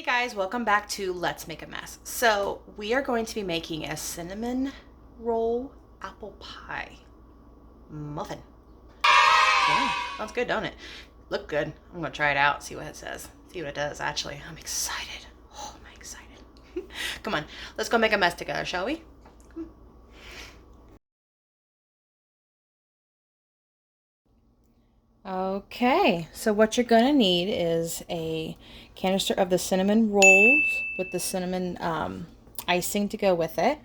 Hey guys, welcome back to Let's Make a Mess. So we are going to be making a cinnamon roll apple pie muffin. Yeah, sounds good, don't it? Look good. I'm gonna try it out, see what it says. See what it does, actually. I'm excited. Oh, am I excited. Come on, let's go make a mess together, shall we? Okay, so what you're gonna need is a canister of the cinnamon rolls with the cinnamon icing to go with it.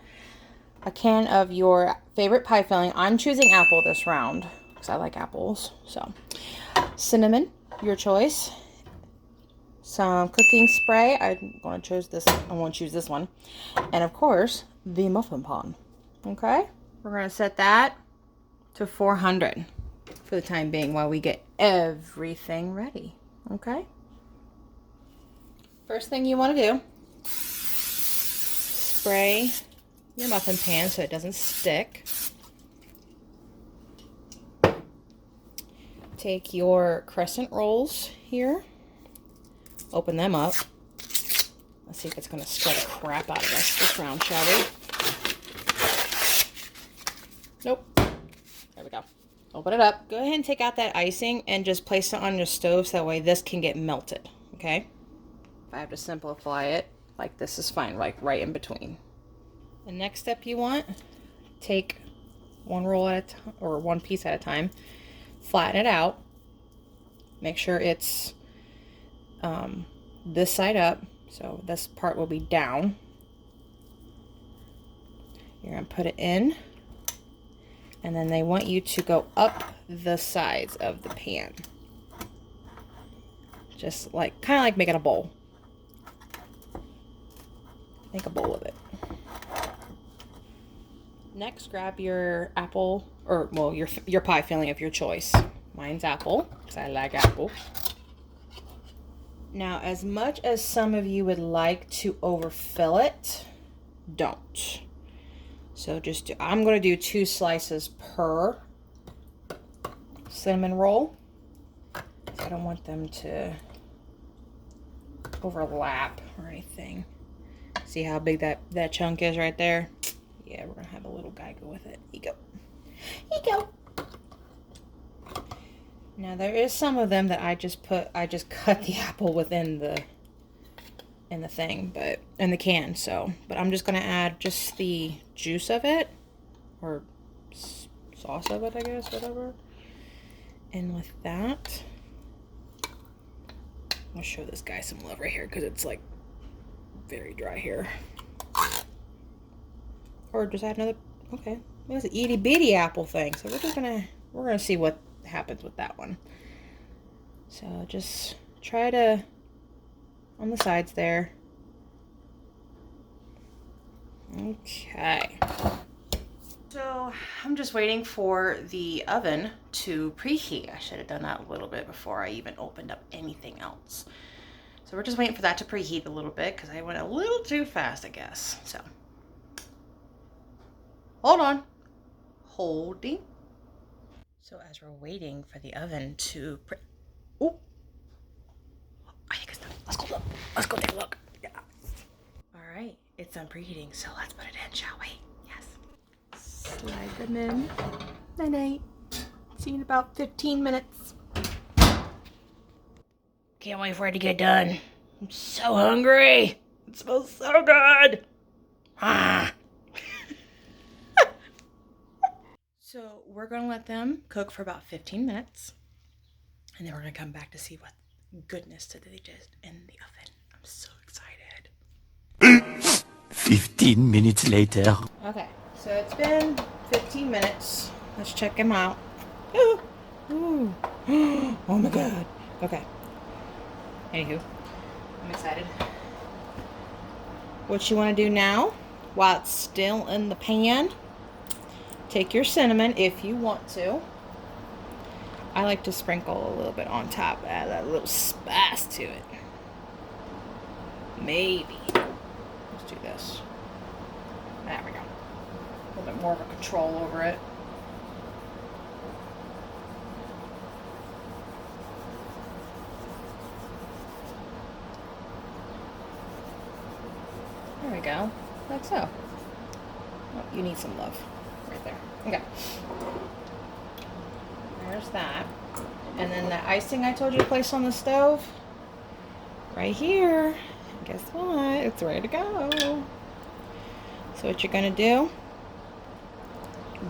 A can of your favorite pie filling. I'm choosing apple this round because I like apples. So, cinnamon, your choice. Some cooking spray. I'm going to choose this. I won't choose this one. And of course, the muffin pan. Okay, we're going to set that to 400 for the time being while we get everything ready. Okay. First thing you want to do, spray your muffin pan so it doesn't stick. Take your crescent rolls here, open them up. Let's see if it's going to scare the crap out of us this round, shall we? Nope. There we go. Open it up. Go ahead and take out that icing and just place it on your stove so that way this can get melted, okay? If I have to simplify it, like this is fine, like right in between. The next step you want, take one roll at a time, or one piece at a time, flatten it out, make sure it's this side up, so this part will be down. You're going to put it in, and then they want you to go up the sides of the pan. Just like, kind of like making a bowl. Make a bowl of it. Next, grab your apple, or well, your pie filling of your choice. Mine's apple, because I like apple. Now, as much as some of you would like to overfill it, don't. So just I'm going to do 2 slices per cinnamon roll. I don't want them to overlap or anything. See how big that chunk is right there? Yeah, we're going to have a little guy go with it. Here you go. Here you go. Now there is some of them that I just cut the apple within the thing, but in the can, so, but I'm just going to add just the juice of it, or sauce of it, I guess, whatever. And with that, I'll show this guy some love right here because it's like very dry here. Or just add another, okay, it's an itty bitty apple thing, so we're gonna see what happens with that one. So just try to, on the sides there. Okay. So I'm just waiting for the oven to preheat. I should have done that a little bit before I even opened up anything else. So we're just waiting for that to preheat a little bit because I went a little too fast, I guess. So hold on. Holding. So as we're waiting for the oven to oh, I think it's done. Let's go look. Let's go take a look. Yeah. All right, it's done preheating, so let's put it in, shall we? Yes. Slide them in. Night night. See you in about 15 minutes. Can't wait for it to get done. I'm so hungry. It smells so good. Ah. So we're going to let them cook for about 15 minutes. And then we're going to come back to see what goodness did they just in the oven. I'm so excited. 15 minutes later. Okay, so it's been 15 minutes. Let's check them out. Ooh. Ooh. Oh my god. Okay. Anywho, I'm excited. What you want to do now, while it's still in the pan, take your cinnamon if you want to. I like to sprinkle a little bit on top, add that little spice to it. Maybe. Let's do this. There we go. A little bit more of a control over it. There we go. Like so. Oh, you need some love. Right there. Okay. There's that. And then the icing I told you to place on the stove. Right here. Guess what? It's ready to go. So what you're going to do,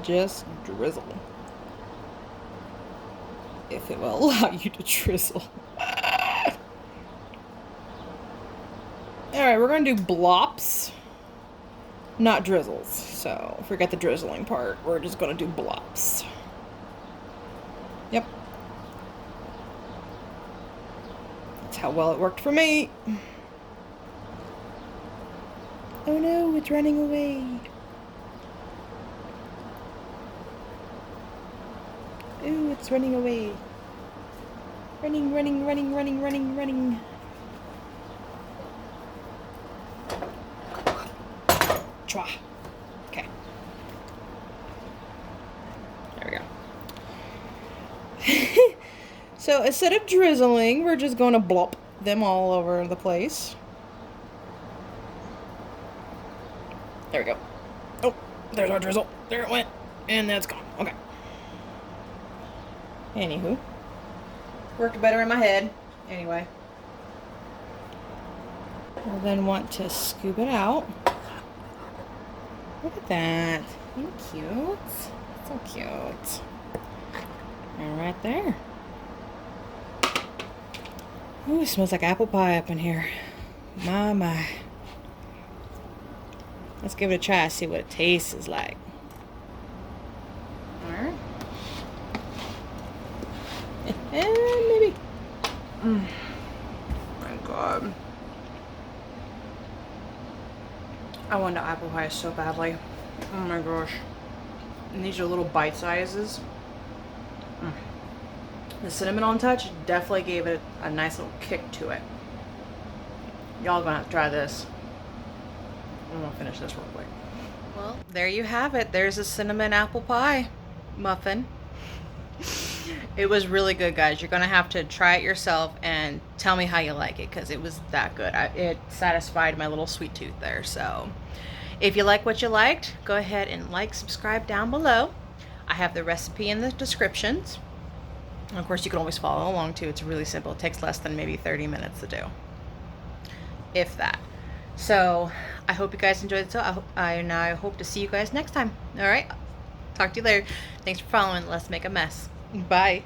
just drizzle. If it will allow you to drizzle. Alright, we're going to do blops, not drizzles. So forget the drizzling part. We're just going to do blops. Yep. That's how well it worked for me. Oh no, it's running away. Ooh, it's running away. Running, running, running, running, running, running. Chwa. Okay. There we go. So instead of drizzling, we're just going to blop them all over the place. There we go. Oh, there's our drizzle. There it went. And that's gone. Okay. Anywho. Worked better in my head. Anyway. We'll then want to scoop it out. Look at that. Isn't it cute? So cute. And right there. Ooh, it smells like apple pie up in here. My, my. Let's give it a try, see what it tastes like. Alright. And maybe. My God. I want the apple pie so badly. Oh my gosh. And these are little bite sizes. The cinnamon on touch definitely gave it a nice little kick to it. Y'all gonna have to try this. I'm gonna finish this real quick. Well, there you have it. There's a cinnamon apple pie muffin. It was really good, guys. You're gonna have to try it yourself and tell me how you like it, because it was that good. It satisfied my little sweet tooth there. So if you like what you liked, go ahead and like, subscribe down below. I have the recipe in the descriptions. And of course, you can always follow along too. It's really simple. It takes less than maybe 30 minutes to do, if that. So I hope you guys enjoyed it. I hope to see you guys next time. All right. Talk to you later. Thanks for following. Let's make a mess. Bye.